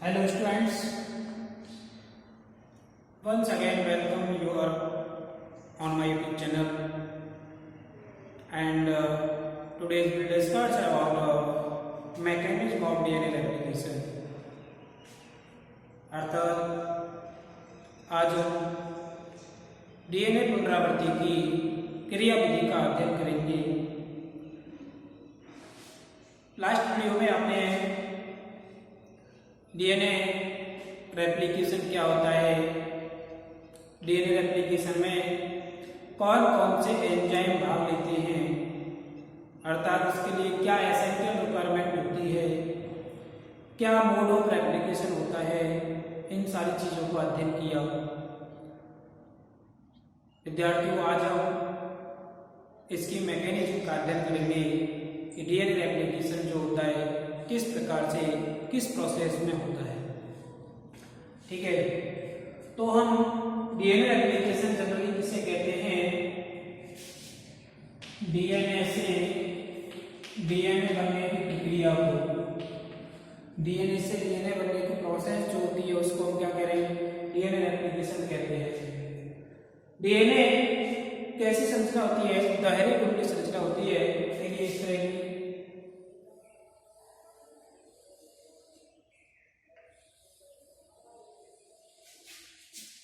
Hello students, once again welcome you all on my YouTube channel and today we will discuss about mechanism of DNA replication। अर्थात आज हम DNA पुनरावृत्ति की क्रियाविधि का अध्ययन करेंगे। लास्ट वीडियो में आपने डीएनए रेप्लिकेशन क्या होता है, डीएनए रेप्लिकेशन में कौन कौन से एंजाइम भाग लेते हैं, अर्थात उसके लिए क्या एसेंशियल रिक्वायरमेंट होती है, क्या मोड ऑफ रेप्लिकेशन होता है, इन सारी चीज़ों को अध्ययन किया। विद्यार्थियों, आज हम इसकी मैकेनिज्म का अध्ययन करेंगे कि डीएनए रेप्लिकेशन जो होता है किस प्रकार से किस प्रोसेस में होता है। ठीक है, तो हम डीएनए रेप्लिकेशन जनरली किसे कहते हैं, डीएनए से डीएनए बनने की प्रक्रिया को, डीएनए से डीएनए बनने की प्रोसेस जो होती है उसको हम क्या कह रहे हैं, डीएनए रेप्लिकेशन कहते हैं। डीएनए कैसी संरचना होती है, दोहरी कुंडली संरचना होती है। देखिए इस तरह की,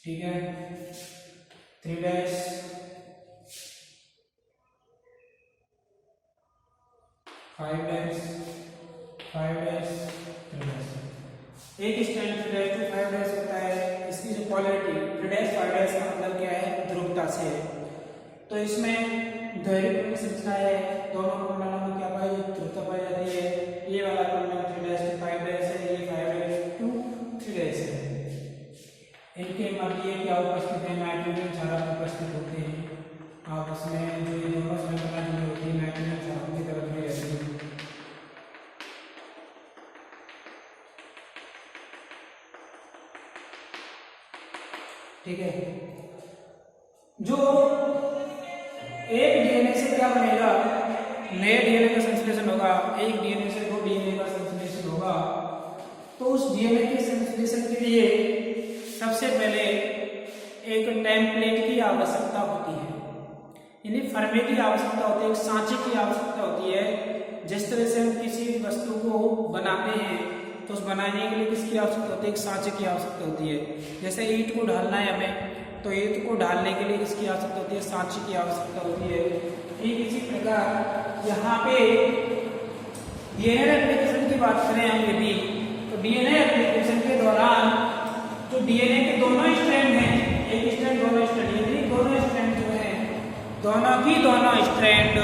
ठीक है, 3 डैश 5 डैश 5 डैश 3 डैश। एक स्ट्रैंड 3 डैश टू 5 डैश होता है। इसकी जो पोलैरिटी 3 डैश 5 डैश का मतलब क्या है, ध्रुवता से। तो इसमें दोहरी कुंडली संरचना है, दोनों कुंडलों में क्या पाई, ध्रुवता पाई जाती है। ये वाला कुंडल 3 डैश टू 5 डैश है, ये 5 डैश टू 3 डैश है। इनके मध्य क्या उपस्थित है, नाइट्रोजन क्षारक उपस्थित होते हैं। आपस में जो ये दोनों श्रृंखला जुड़ी होती है नाइट्रोजन क्षारकों की तरफ जुड़ी रहती है। ठीक है, जो एक डीएनए से क्या बनेगा, नए डीएनए का संश्लेषण होगा। एक डीएनए से 2 डीएनए का संश्लेषण होगा। तो उस डीएनए के संश्लेषण के लिए सबसे पहले एक टेम्पलेट की आवश्यकता होती है, यानी फर्मे की आवश्यकता होती है, एक सांचे की आवश्यकता होती है। जिस तरह से हम किसी भी वस्तु को बनाते हैं तो उस बनाने के लिए किसकी आवश्यकता होती है, एक सांचे की आवश्यकता होती है। जैसे ईंट को ढालना है हमें, तो ईंट को ढालने के लिए किसकी आवश्यकता होती है, सांचे की आवश्यकता होती है। ठीक इसी प्रकार यहाँ पे डीएनए रेप्लिकेशन की बात करें हम यदि, तो डीएनए रेप्लिकेशन के दौरान जो डीएनए के दोनों स्ट्रैंड हैं, एक स्ट्रैंड दोनों स्ट्रैंड, यानी दोनों स्ट्रैंड जो हैं दोनों स्ट्रैंड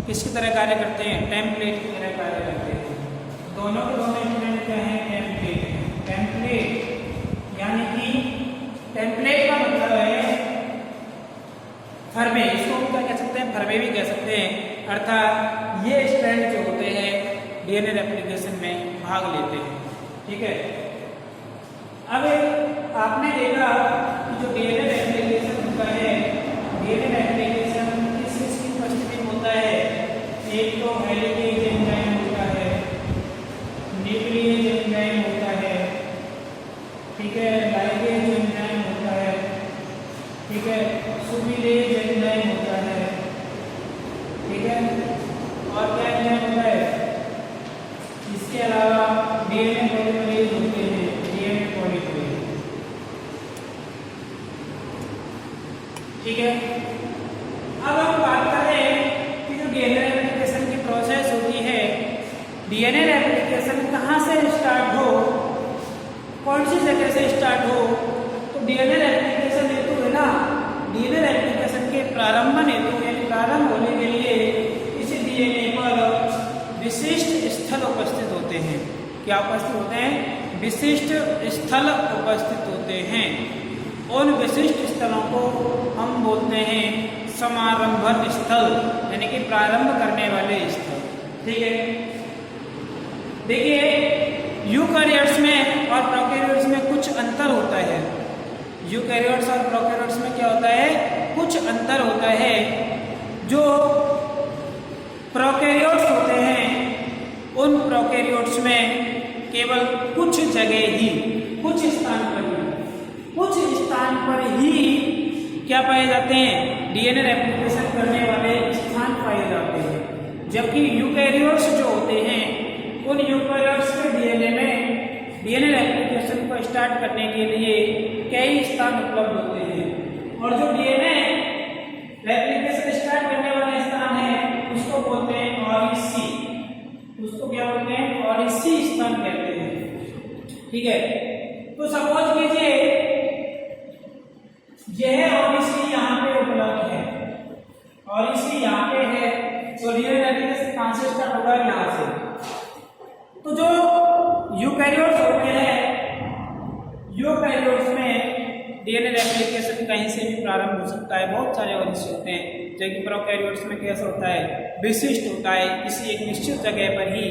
किसकी तरह कार्य करते हैं, टेम्पलेट की तरह कार्य करते हैं। दोनों के दोनों स्ट्रैंड क्या हैं, टेम्पलेट। टेम्पलेट यानी कि टेम्पलेट का मतलब है फर्मे, इसको हम क्या कह सकते हैं, फर्मे भी कह सकते हैं। अर्थात ये स्ट्रैंड जो होते हैं डीएनए रेप्लिकेशन में भाग लेते हैं। ठीक है, अब आपने देखा कि जो डीएनए रेप्लिकेशन होता है, डीएनए रेप्लिकेशन किस की उपस्थिति में होता है, एक तो हेलिकेज एंजाइम होता है, न्यूक्लियेज एंजाइम होता है, ठीक है, लाइगेज एंजाइम होता है, ठीक है, सुबिलेज एंजाइम होता है, ठीक है, और क्या एंजाइम होता है, इसके अलावा डीएनए पॉलीमरेज होते हैं, डीएनए पॉलीमरेज। ठीक है, अब हम बात करें कि जो डीएनए रेप्लिकेशन की प्रोसेस होती है, डीएनए रेप्लिकेशन कहाँ से स्टार्ट हो, कौन सी जगह से स्टार्ट हो, तो डीएनए रेप्लिकेशन हेतु है ना, डीएनए रेप्लिकेशन के प्रारंभन हेतु यानी प्रारंभ होने के लिए इस डीएनए पर विशिष्ट स्थल उपस्थित होते हैं। क्या उपस्थित होते हैं, विशिष्ट स्थल उपस्थित होते हैं। उन विशिष्ट स्थलों को हम बोलते हैं समारंभन स्थल, यानी कि प्रारंभ करने वाले स्थल। ठीक है, देखिए यूकैरियोट्स में और प्रोकैरियोट्स में कुछ अंतर होता है। यूकैरियोट्स और प्रोकैरियोट्स में क्या होता है, कुछ अंतर होता है। जो प्रोकैरियोट्स होते हैं उन प्रोकैरियोट्स में केवल कुछ जगह ही, कुछ स्थान पर ही क्या पाए जाते हैं, डीएनए रेप्लिकेशन करने वाले स्थान पाए जाते हैं। जबकि यूकैरियोट्स जो होते हैं, उन यूकैरियोट्स के डीएनए में डीएनए रेप्लिकेशन को स्टार्ट करने के लिए कई स्थान उपलब्ध होते हैं। और जो डीएनए रेप्लिकेशन स्टार्ट करने वाले स्थान है उसको बोलते हैं ऑरिसी। उसको क्या बोलते हैं, ऑरिसी स्थान कहते हैं। ठीक है, तो सपोज कीजिए यह ऑरिसी यहाँ पे उपलब्ध है, ऑरिसी यहाँ पे है, तो डीएनए रेप्लिकेशन कहाँ से स्टार्ट होगा, यहाँ से। तो जो यूकैरियोट्स होते हैं, यूकैरियोट्स में डीएनए रेप्लिकेशन कहीं से भी प्रारंभ हो सकता है। बहुत सारे ऑरिसी होते हैं, जबकि प्रोकैरियोट्स में कैसा होता है, विशिष्ट होता है, किसी एक निश्चित जगह पर ही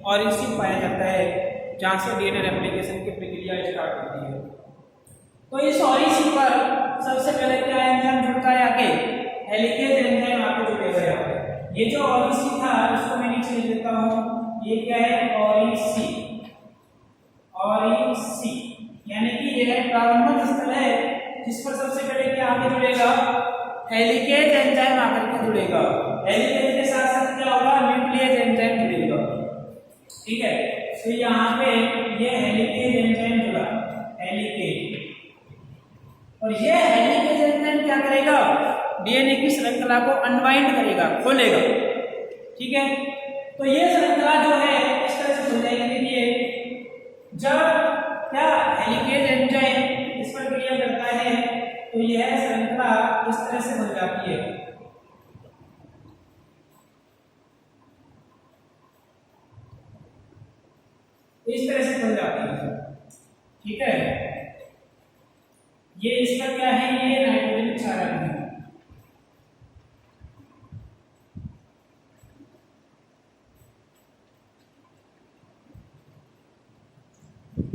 ऑरिसी पाया जाता है जहाँ से डीएनए रेप्लिकेशन की प्रक्रिया स्टार्ट होती है। तो इस ऑरिसी पर सबसे पहले क्या एंजाइम जुड़ता है, आगे हेलिकेज एंजाइम आगे जुड़ेगा यहाँ पे। ये जो ऑरिसी था उसको मैं नीचे लिख देता हूँ, ये क्या है, ऑरिसी। ऑरिसी यानी कि यह प्रारंभिक स्थल है जिस पर सबसे पहले क्या आगे जुड़ेगा, हेलिकेज एंजाइम आकर के जुड़ेगा। हेलिकेज के साथ साथ क्या होगा, न्यूक्लियस एंजाइम जुड़ेगा। ठीक है, तो यहाँ पे ये हेलिकेज एंजाइम जुड़ा, हेलिकेज। और ये हेलिकेज एंजाइम क्या करेगा, डीएनए की श्रृंखला को अनवाइंड करेगा, खोलेगा। ठीक है, तो ये श्रृंखला जो है इस तरह से खुल जाएगी। देखिए जब क्या हेलिकेज एंजाइम इस पर क्रिया करता है तो यह श्रृंखला इस तरह से बन जाती है। इस तरह से बन जाती है। ठीक है, ये इसका क्या है, ये नाइट्रोजन क्षारक है।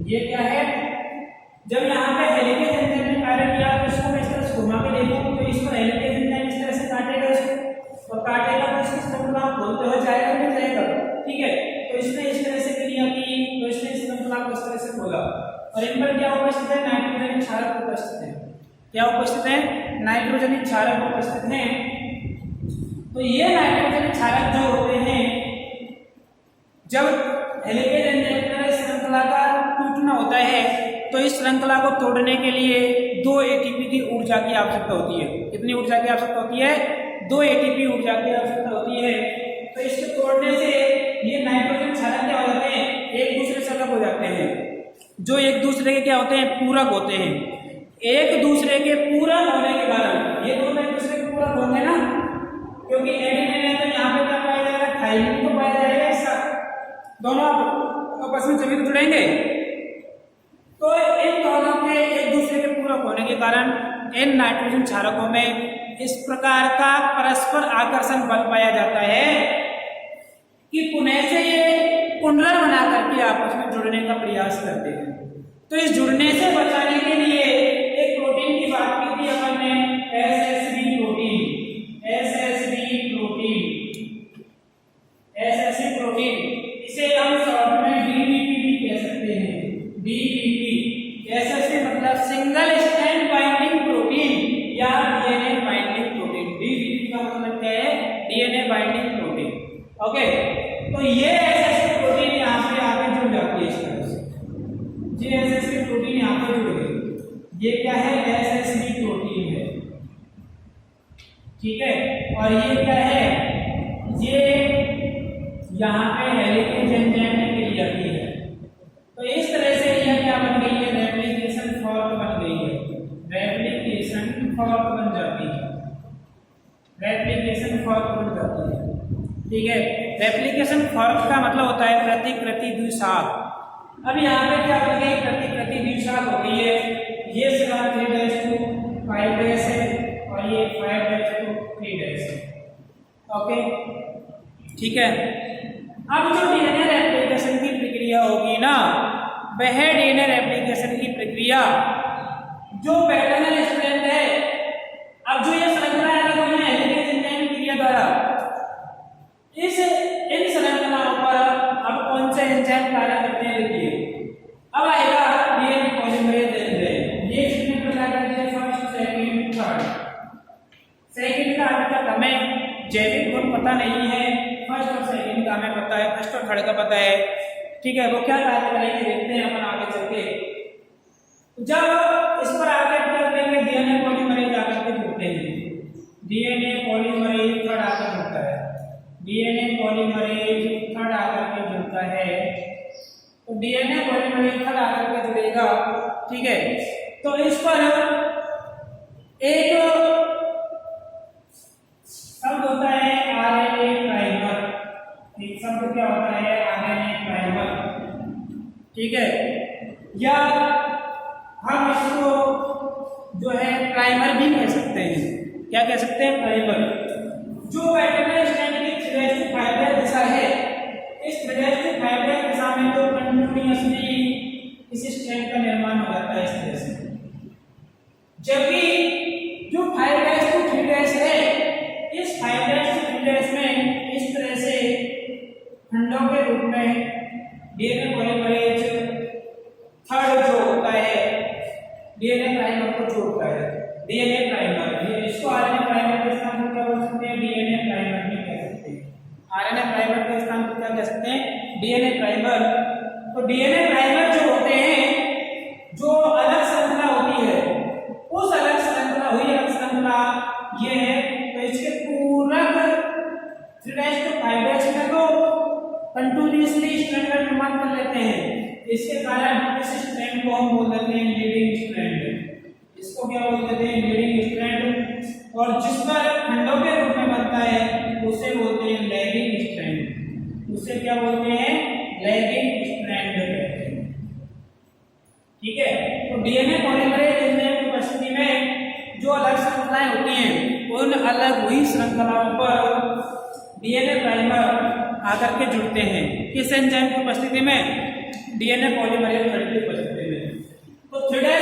ये क्या है, जब यहाँ पे हेलिकेज एंजाइम ने कार्य किया तो इसको मैं इस तरह से घुमा के देखूं तो इस पर हेलिकेज एंजाइम इस तरह से काटेगा इसको, और काटेगा तो इसकी श्रृंखला खोलते हुए जाएगा, नहीं जाएगा। ठीक है, तो इसने इस तरह से क्रिया की, तो इसने इस श्रृंखला को इस तरह से खोला, और इन पर क्या उपस्थित है, नाइट्रोजन क्षारक उपस्थित है। क्या उपस्थित है, नाइट्रोजन क्षारक उपस्थित है। तो ये नाइट्रोजन क्षारक जो होते हैं, जब हेलिकेज एंजाइम श्रृंखला का टूटना होता है तो इस श्रृंखला को तोड़ने के लिए 2 एटीपी की ऊर्जा की आवश्यकता होती है। कितनी ऊर्जा की आवश्यकता होती है, 2 एटीपी ऊर्जा की आवश्यकता होती है। तो इसके तोड़ने से ये नाइट्रोजन क्षारक क्या हो जाते हैं, एक दूसरे से अलग हो जाते हैं। जो एक दूसरे के क्या होते हैं, पूरक होते हैं। एक दूसरे के पूरक होने के कारण ये दोनों एक दूसरे के पूरक होंगे ना, क्योंकि एडेनिन है तो यहाँ पे क्या पाया जाएगा, थाइमिन को पाया जाएगा। इसका दोनों आपस में जब जुड़ेंगे तो इन दोनों के एक दूसरे के पूरक होने के कारण इन नाइट्रोजन क्षारकों में इस प्रकार का परस्पर आकर्षण बल पाया जाता है कि पुनः से ये कुंडलर बना करके आपस में जुड़ने का प्रयास करते हैं। तो इस जुड़ने से बचाने के लिए एक प्रोटीन की बात की थी अपन ने, SSB protein. SSB protein, SSB protein, इसे हम शॉर्ट में डीबीपी भी कह सकते हैं। डीबीपी एसएसबी मतलब सिंगल स्ट्रैंड बाइंडिंग प्रोटीन या डीएनए बाइंडिंग प्रोटीन। डीबीपी का मतलब क्या है, डीएनए बाइंडिंग प्रोटीन। ओके, तो ये एसएसबी प्रोटीन यहाँ पे आके जुड़ जाती है इस तरह से। ये एसएसबी प्रोटीन यहाँ पे जुड़ गई। ये क्या है, एसएसबी प्रोटीन है। ठीक है, और ये क्या है, ये यहाँ पे हेलिकेज एंजाइम ने क्रिया की है। तो इस तरह से यह क्या बन गई है, रेप्लिकेशन फॉर्क बन गई है। रेप्लिकेशन फॉर्क बन जाती है, रेप्लिकेशन फॉर्क बन जाती है। ठीक है, रेप्लिकेशन फॉर्क का मतलब होता है प्रतिकृति द्विशाख। अब यहाँ पे क्या बन गई, प्रतिकृति द्विशाख हो गई है। ये सिरा 3-5' है और ये 5-3' है। ओके, ठीक है। अब जो डीएनए रेप्लिकेशन की प्रक्रिया होगी ना, वह डीएनए रेप्लिकेशन की प्रक्रिया जो पैटर्नल स्ट्रैंड है, अब जो ये श्रृंखला अलग हुई है हेलिकेज एंजाइम क्रिया द्वारा, इन श्रृंखलाओं पर अब कौन से एंजाइम कार्य करते हैं, देखिए अब आएगा डीएनए पॉलीमरेज एंजाइम। ये कितने प्रकार के हैं? First, second, third. सेकंड का अभी तक हमें जैविक गुण पता नहीं है, फर्स्ट और सेकंड का हमें पता है, फर्स्ट और थर्ड का पता है, ठीक है। वो क्या कार्य करेंगे देखते हैं अपन आगे चल के। जब इस पर आगे कर देंगे डीएनए पॉलीमरेज आकर के जुड़ते हैं, डीएनए पॉलीमरेज थर्ड आकर जुड़ता है, डीएनए पॉलीमरेज थर्ड आकर के जुड़ता है, तो डीएनए पॉलीमरेज थर्ड आकर के जुड़ेगा, ठीक है। तो इस पर एक शब्द होता है आरएनए प्राइमर, एक शब्द क्या होता है? आरएनए प्राइमर, ठीक है। या हम इसको जो है प्राइमर भी कह सकते हैं। क्या कह सकते हैं? प्राइमर। जो बैक्टीरियल स्ट्रैंड की 3'5 दिशा है, इस 3'5 दिशा में तो कंटिन्यूअसली इस स्ट्रैंड का निर्माण हो जाता है इस तरह से, जबकि जो 5'3' है, इस 5'3' में इस तरह से खंडों के रूप में डीएनए पॉलीमरेज थर्ड जो होता है डीएनए प्राइमर को जोड़ता है। डीएनए प्राइमर, ये इसको आरएनए प्राइमर के स्थान पर क्या बोल सकते हैं? डीएनए प्राइमर भी कह सकते हैं। आरएनए प्राइमर के स्थान पर क्या कह सकते हैं? DNA primer. तो डीएनए प्राइमर जो होते हैं, जो अलग श्रृंखला होती है, उस अलग श्रृंखला हुई अलग श्रृंखला ये है, तो इसके पूरक 3'5 में तो कंटिन्यूअसली स्ट्रैंड का निर्माण कर लेते हैं। इसके कारण इस स्ट्रैंड को हम बोल देते हैं लीडिंग स्ट्रैंड। इसको क्या बोल देते हैं? Leading strand. और जिस पर खंडों के रूप में बनता है उसे बोलते हैं लैगिंग स्ट्रैंड। उसे क्या बोलते हैं? लैगिंग स्ट्रैंड कहते हैं, ठीक है। तो डीएनए पॉलीमरेज एंजाइम की उपस्थिति में जो अलग श्रृंखलाएं होती हैं, उन अलग हुई श्रृंखलाओं पर डीएनए प्राइमर आकर के जुड़ते हैं। किस एंजाइम की उपस्थिति में? डीएनए पॉलीमरेज की उपस्थिति में। तो 3'5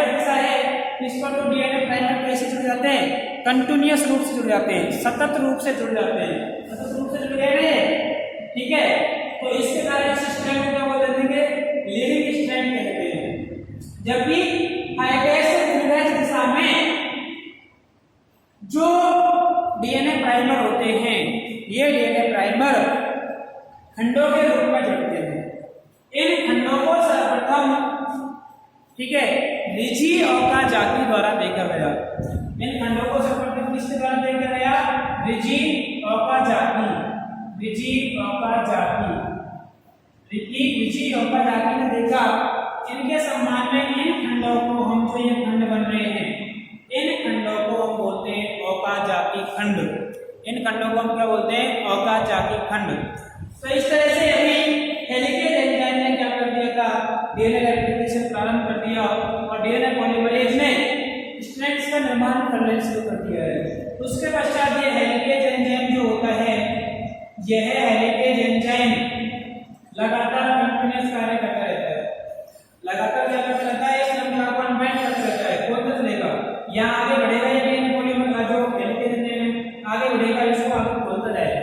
दिशा है, इस पर तो डीएनए प्राइमर कैसे जुड़ जाते हैं? कंटिन्यूअस रूप से जुड़ जाते हैं, सतत रूप से जुड़ जाते हैं, सतत रूप से जुड़ गए, ठीक है। तो इसके कारण इस स्ट्रैंड को क्या बोल देंगे? लीडिंग स्ट्रैंड कहते हैं। जबकि 5' दिशा में जो डीएनए प्राइमर होते हैं, ये डीएनए प्राइमर खंडों के रूप में जुड़ते हैं। इन खंडों को सर्वप्रथम, ठीक है, रिजी ओकाजाकी द्वारा देखा गया। इन खंडों को सर्वप्रथम किसके द्वारा देखा गया? रिजी ओकाजाकी। रिजी ओकाजाकी ने देखा। इनके सम्मान में इन खंडों को हम, जो ये खंड बन रहे हैं, इन खंडों को हम बोलते हैं ओकाजाकी खंड। इन खंडों को हम क्या बोलते हैं? ओकाजाकी खंड। तो इस तरह से अभी हेलिकेज एंजाइम ने क्या कर दिया था? डीएनए रेप्लिकेशन प्रारंभ कर दिया और डीएनए पॉलीमरेज ने स्ट्रैंड्स का निर्माण करना शुरू कर दिया है। उसके पश्चात ये हेलिकेज एंजाइम जो होता है, यह हेलिकेज एंजाइम लगातार कंटिन्यूअस कार्य करता रहता है। लगातार क्या करता रहता है? इस श्रृंखला को अनबाइंड करता रहता है, खोलता चलेगा। यहाँ आगे बढ़ेगा, ये डीएनए पॉलीमरेज का जो हेलिकेज एंजाइम आगे बढ़ेगा, इसको आगे खोलता जाएगा,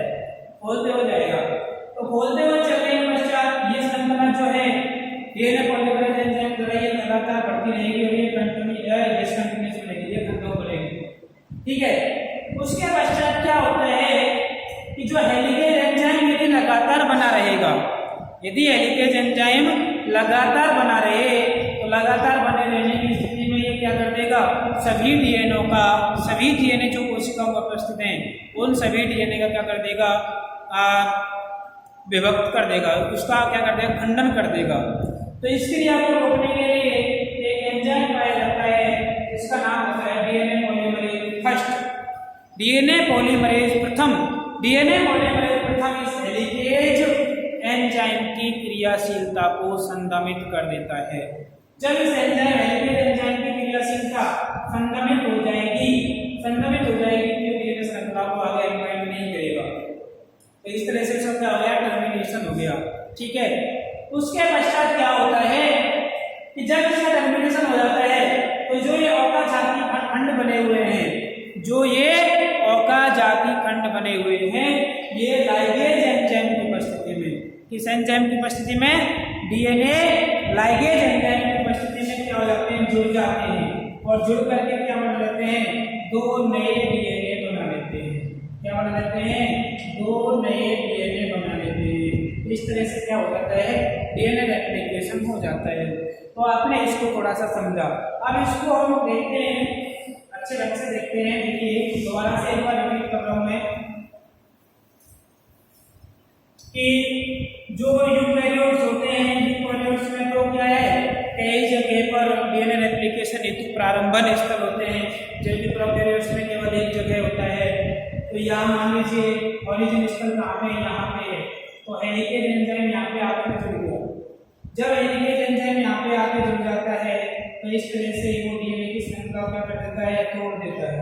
खोलते हो जाएगा। तो खोलते हुए चलने के पश्चात ये श्रृंखला जो है डीएनए पॉलीमरेज एंजाइम द्वारा ये लगातार बढ़ती रहेगी और ये कंटिन्यूअस रहेगी, ये खंडों बढ़ेगी, ठीक है। उसके पश्चात क्या होता है कि जो हेलिकेज एंजाइम यदि लगातार बना रहेगा, यदि हेलिकेज एंजाइम लगातार बना रहे, तो लगातार बने रहने की स्थिति में ये क्या कर देगा? सभी डीएनए जो कोशिकाओं में उपस्थित हैं, उन सभी डीएनए का क्या कर देगा? विभक्त कर देगा, उसका क्या कर देगा? खंडन कर देगा। तो इस क्रिया को रोकने के लिए एक एंजाइम पाया जाता है, इसका नाम होता है DNA polymerase first. DNA polymerase प्रथम इस हेलिकेज एंजाइम की क्रियाशीलता को संदमित कर देता है। जब इस हेलिकेज एंजाइम की क्रियाशीलता संदमित हो जाएगी, तो डीएनए श्रृंखला को आगे अनबाइंड नहीं करेगा। तो इस तरह से इसका क्या हो गया? टर्मिनेशन हो गया, ठीक है। उसके पश्चात क्या होता है कि जब इसका टर्मिनेशन हो जाता है, तो जो ये ओकाजाकी खंड बने हुए हैं, बने हुए हैं, ये लाइगेज एंजाइम की उपस्थिति में, किस एंजाइम की उपस्थिति में? डीएनए लाइगेज एंजाइम की उपस्थिति में क्या हो जाते हैं, जुड़ जाते हैं और जुड़ करके क्या बना लेते हैं, दो नए डीएनए बना लेते हैं। क्या बना लेते हैं, दो नए डीएनए बना लेते हैं। इस तरह से क्या हो जाता है, डीएनए रेप्लिकेशन हो जाता है। तो आपने इसको थोड़ा सा समझा। अब इसको हम देखते हैं, अच्छे ढंग से देखते हैं। देखिए दोबारा से एक बार रिपीट कर रहा हूं मैं कि जो यूकैरियोट्स होते हैं, यूकैरियोट्स में तो क्या है, कई जगह पर डीएनए रेप्लिकेशन हेतु प्रारंभन स्थल होते हैं, जबकि प्रोकैरियोट्स में केवल एक जगह होता है। तो यहाँ मान लीजिए ओरिजिन स्थल कहाँ पे, यहाँ पे है। तो हेलिकेज एंजाइम यहाँ पे आकर जुड़ गया। जब हेलिकेज एंजाइम यहाँ पे आके जुड़ जाता है तो इस तरह से वो डीएनए की श्रृंखला क्या कर देता है, तोड़ देता है।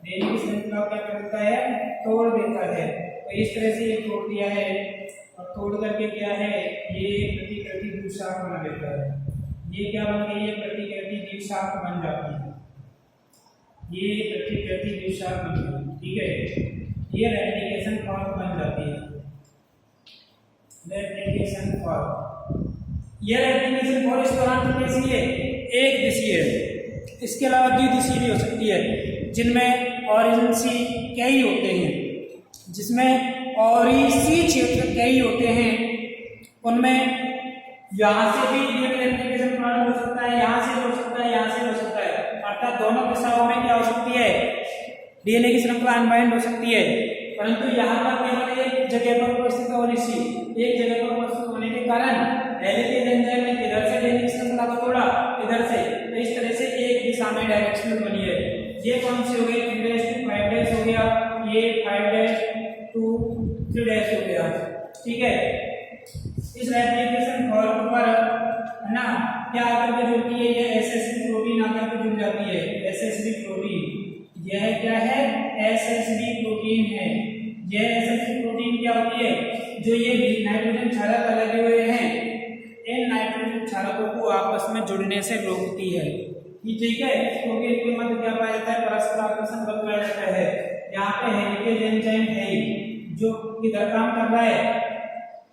डीएनए की श्रृंखला क्या कर देता है, तोड़ देता है। तो इस तरह से ये तोड़ दिया है और तोड़ करके क्या है, ये प्रतिकृति द्विशाख बना देता है। ये क्या बन गई है, प्रतिकृति द्विशाख बन जाती है। ये प्रतिकृति द्विशाख बन गई, ठीक है। ये रेप्लिकेशन फॉर्म बन जाती है, रेप्लिकेशन फॉर्म। ये रेप्लिकेशन फॉर्म इस दौरान कैसी है, एक दिशीय है। इसके अलावा द्विदिशीय भी हो सकती है, जिनमें ओरिजिन कई होते हैं, जिसमें ओरिसी क्षेत्र कई होते हैं। उनमें यहाँ से भी डीएनए रेप्लिकेशन प्रारंभ हो सकता है, यहाँ से हो सकता है, यहाँ से हो सकता है। अर्थात दोनों दिशाओं में क्या हो सकती है, डीएनए की श्रृंखला अनबाइंड हो सकती है। परंतु यहाँ पर केवल एक जगह पर उपस्थित ओरिसी, एक जगह पर उपस्थित होने के कारण हेलिकेज एंजाइम ने इधर से डीएनए की श्रृंखला को तोड़ा, इधर से। तो इस तरह से एक दिशा में डायरेक्शनल बनी है। ये कौन सी हो गई, 3' to 5' हो गया, ये 5' to 3' हो गया, ठीक है। इस रेप्लिकेशन फॉर्म पर है ना क्या आकर के जुड़ती है, ये एसएसबी प्रोटीन आकर के जुड़ जाती है। एसएसबी प्रोटीन, यह क्या है, एसएसबी प्रोटीन है। यह एसएसबी प्रोटीन क्या होती है, जो ये नाइट्रोजन क्षारक लगे हुए हैं, इन नाइट्रोजन क्षारकों को आपस में जुड़ने से रोकती है, ठीक है। क्योंकि इनके मध्य क्या पाया जाता है, परस्पर आकर्षण बल पाया जाता है। यहाँ पे हेलिकेज एंजाइम है जो किधर काम कर रहा है,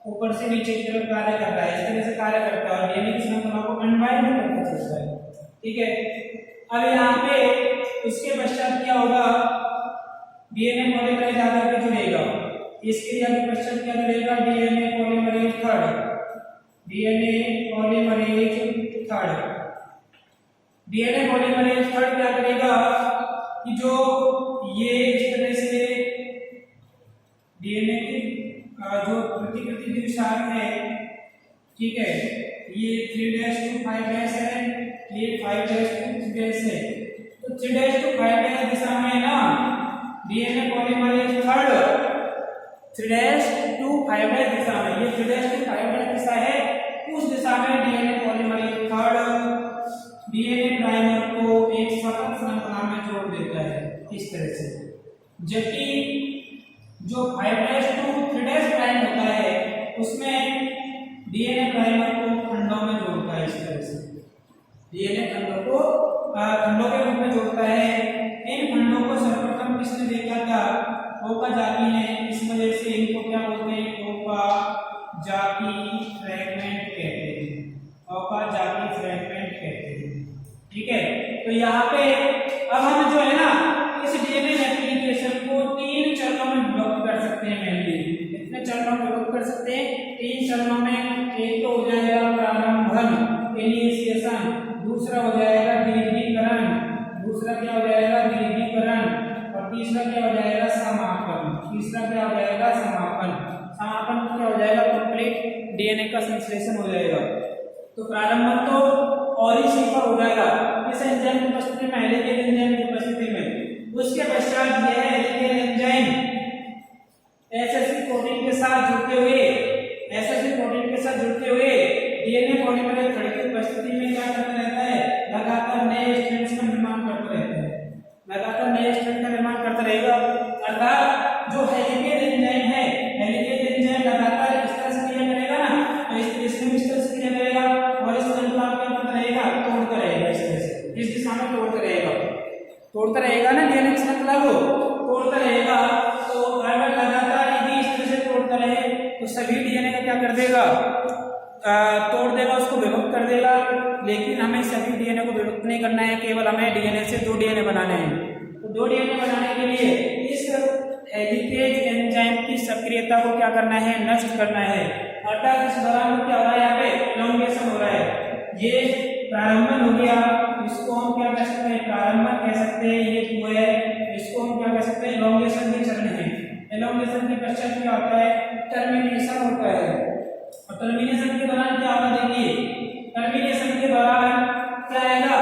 ऊपर से नीचे की तरफ कार्य कर रहा है, इस तरह से कार्य करता है और डीएनए की श्रृंखला को अनबाइंड करके चलता है, ठीक है। अब यहाँ पे इसके पश्चात क्या होगा, डीएनए पॉलीमरेज आकर के जुड़ेगा। इसके लिए अभी पश्चात क्या जुड़ेगा, DNA polymerase third, DNA polymerase third. DNA polymerase third क्या करेगा कि जो ये इस तरह से डीएनए की जो प्रतिकृति द्विशाख है, ठीक है, ये 3' to 5' है, ये 5' to 3' है। तो 3' to 5' दिशा में ना डीएनए पॉलीमरेज थर्ड 3' to 5' दिशा में, ये 3' to 5' दिशा है, उस दिशा में DNA polymerase third DNA primer को एक सतत श्रृंखला में जोड़ देता है, इस तरह से। जबकि जो 5' to 3' प्राइम होता है, उसमें डीएनए प्राइमर को खंडों में जोड़ता है, इस तरह से। डीएनए खंडों को खंडों के रूप में जोड़ता है। इन खंडों को सर्वप्रथम किसने देखा था, ओकाजाकी ने। इस वजह से इनको क्या बोलते हैं, ओकाजाकी फ्रैगमेंट कहते हैं, ओकाजाकी फ्रैगमेंट कहते हैं, ठीक है। तो यहाँ पे अब हम जो है ना इस डीएनए रेप्लिकेशन को 3 चरणों में विभक्त कर सकते हैं। मेनली कितने चरणों में विभक्त कर सकते हैं, 3 चरणों में। एक तो हो जाएगा प्रारंभन, इनिशिएशन, दूसरा हो जाएगा दीर्घीकरण, दूसरा क्या हो जाएगा दीर्घीकरण, और तीसरा क्या हो जाएगा समापन। तीसरा क्या हो जाएगा समापन। समापन क्या हो जाएगा, कंप्लीट डीएनए का संश्लेषण हो जाएगा। तो प्रारंभन तो ओरिसी पर हो जाएगा, इस एंजाइम की उपस्थिति में, हेलिकेज एंजाइम की उपस्थिति में। उसके पश्चात यह हेलिकेज एंजाइम एसएसबी प्रोटीन के साथ जुड़ते हुए, एसएसबी प्रोटीन के साथ जुड़ते हुए डीएनए पॉलीमरेज थर्ड की उपस्थिति में क्या करता रहता है, लगातार नए स्ट्रैंड्स का निर्माण करता रहता है, लगातार नए स्ट्रैंड का निर्माण करता रहेगा। अर्थात जो हेलिकेज एंजाइम है, हेलिकेज एंजाइम लगातार इस तरह से क्रिया करेगा ना, तो इसमें इस तरह से क्रिया करेगा और इस श्रृंखला क्या करता रहेगा, तोड़ता रहेगा, इस तरह से, इस दिशा में तोड़ता रहेगा, तोड़ता रहेगा ना, डीएनए की श्रृंखला को तोड़ता रहेगा। तो अगर लगातार यदि इस तरह से तोड़ता रहे तो सभी डीएनए का क्या कर देगा, तोड़ देगा, उसको विभक्त कर देगा। लेकिन हमें सभी डीएनए को विभक्त नहीं करना है, केवल हमें डीएनए से 2 डीएनए बनाने हैं। तो 2 डीएनए बनाने के लिए इस हेलिकेज एंजाइम की सक्रियता को क्या करना है, नष्ट करना है। अर्थात इस दौरान क्या हो रहा है, यहाँ पे एलोंगेशन हो रहा है। ये प्रारंभन हो गया, इसको हम क्या कह सकते हैं, प्रारंभन कह सकते हैं। ये जो है इसको हम क्या कह सकते हैं, एलोंगेशन के चरण है। एलोंगेशन के पश्चात क्या होता है, टर्मिनेशन होता है। और टर्मिनेशन के दौरान क्या होगा, देखिए टर्मिनेशन के दौरान क्या आएगा,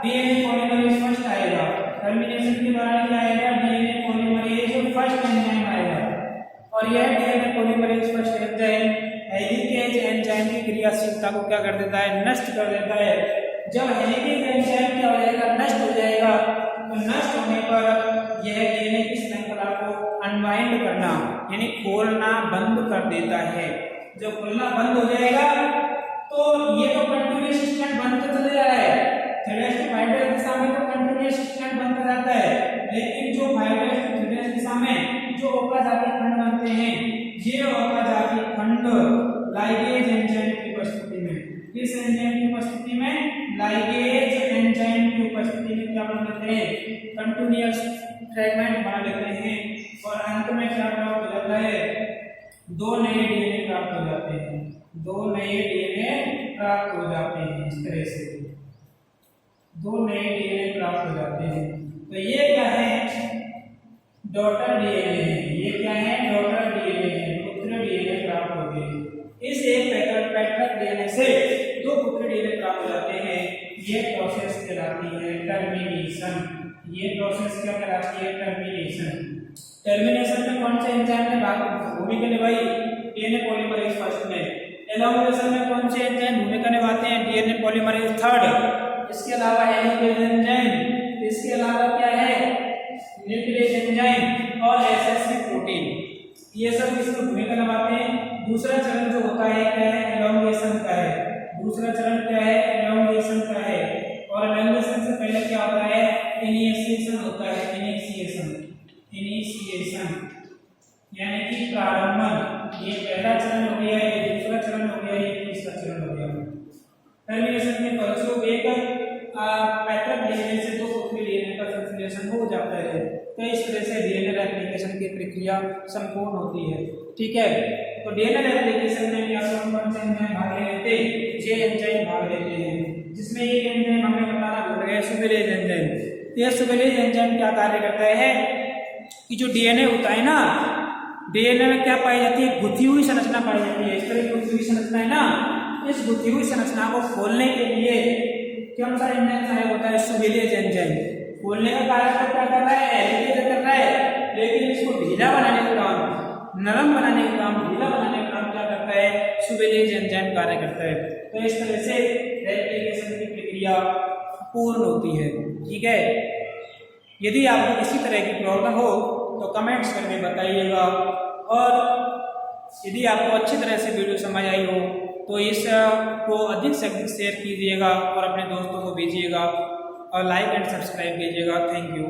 डीएनए पॉलीमरेज फर्स्ट आएगा। टर्मिनेशन के दौरान क्या आएगा, डीएनए पॉलीमरेज फर्स्ट एंजाइम आएगा। और यह DNA polymerase first enzyme helicase enzyme की क्रियाशीलता को क्या कर देता है, नष्ट कर देता है। जब हेलिकेज एंजाइम क्या हो जाएगा, नष्ट हो जाएगा, तो नष्ट होने पर यह डीएनए की श्रृंखला को अनवाइंड करना यानी खोलना बंद कर देता है। जब खोलना बंद हो जाएगा तो ये तो कंटिन्यूअस स्ट्रैंड बनते चले जा रहा है। थ्रेडस टू फाइब्रस दिशा में तो कंटिन्यूअस स्ट्रैंड बनता जाता है, लेकिन जो फाइब्रस टू थ्रेडस दिशा में जो ओकाजाकी खंड बनते हैं, ये ओकाजाकी खंड लाइगेज एंजाइम की उपस्थिति में, किस एंजाइम की उपस्थिति में, लाइगेज एंजाइम की उपस्थिति में क्या बन जाते हैं, कंटिन्यूअस फ्रेगमेंट बना लेते हैं। और अंत में क्या प्राप्त हो जाता है, 2 नए डीएनए प्राप्त हो जाते हैं। 2 नए डीएनए प्राप्त हो जाते हैं। इस तरह से 2 नए डीएनए प्राप्त हो जाते हैं। तो ये क्या है, डॉटर डीएनए है। ये क्या है, डॉटर डीएनए है, पुत्र डीएनए प्राप्त हो गए। इस एक पैटर्न डीएनए से 2 पुत्र डीएनए प्राप्त हो जाते हैं। ये प्रोसेस कहलाती है टर्मिनेशन। ये प्रोसेस क्या कहलाती है, टर्मिनेशन। टर्मिनेशन में कौन से एंजाइम ने भूमिका निभाई, डीएनए पॉलीमरेज फर्स्ट में। एलोंगेशन में कौन से एंजाइम भूमिका निभाते हैं, डीएनए पॉलीमरेज थर्ड। इसके अलावा हेलिकेज एंजाइम, इसके अलावा क्या है, न्यूक्लियस एंजाइम और एसएससी प्रोटीन, ये सब इसमें भूमिका निभाते हैं। दूसरा चरण जो होता है क्या है, एलोंगेशन का है। दूसरा चरण क्या है, एलोंगेशन का है। और एलोंगेशन से पहले क्या होता है, इनिशिएशन होता है। इनिशिएशन यानी कि प्रारंभन। ये पहला चरण हो गया, ये दूसरा चरण हो गया, ये तीसरा चरण हो गया। टर्मिनेशन के फलस्वरूप एक पैटर्न डीएनए से 2 पुत्री डीएनए का संश्लेषण हो जाता है। तो इस तरह से डीएनए रेप्लिकेशन की प्रक्रिया संपूर्ण होती है। ठीक है, तो डीएनए रेप्लिकेशन में क्या कौन से एंजाइम भाग लेते हैं, जे एंजाइम भाग लेते हैं, जिसमें एक एंजाइम हमें बताना भूल गए, सुबेलेज एंजाइम। यह सुबेलेज एंजाइम क्या कार्य करता है कि जो डीएनए होता है ना, डीएनए में क्या पाई जाती है, गुथी हुई संरचना पाई जाती है। इस तरह की गुथी हुई संरचना है ना, इस गुथी हुई संरचना को खोलने के लिए कौन सा एंजाइम सहायक होता है, सुबेलेज एंजाइम। खोलने का कार्य तो क्या कर रहा है, हेलिकेज कर रहा है, लेकिन इसको ढीला बनाने का काम, नरम बनाने का काम, ढीला बनाने का काम क्या करता है, सुबेलेज एंजाइम कार्य करता है। तो इस तरह से रेप्लिकेशन की प्रक्रिया पूर्ण होती है। ठीक है, यदि आपको किसी तरह की प्रॉब्लम हो तो कमेंट्स करके बताइएगा। और यदि आपको अच्छी तरह से वीडियो समझ आई हो तो इस को अधिक से अधिक शेयर कीजिएगा और अपने दोस्तों को भेजिएगा और लाइक एंड सब्सक्राइब कीजिएगा। Thank you.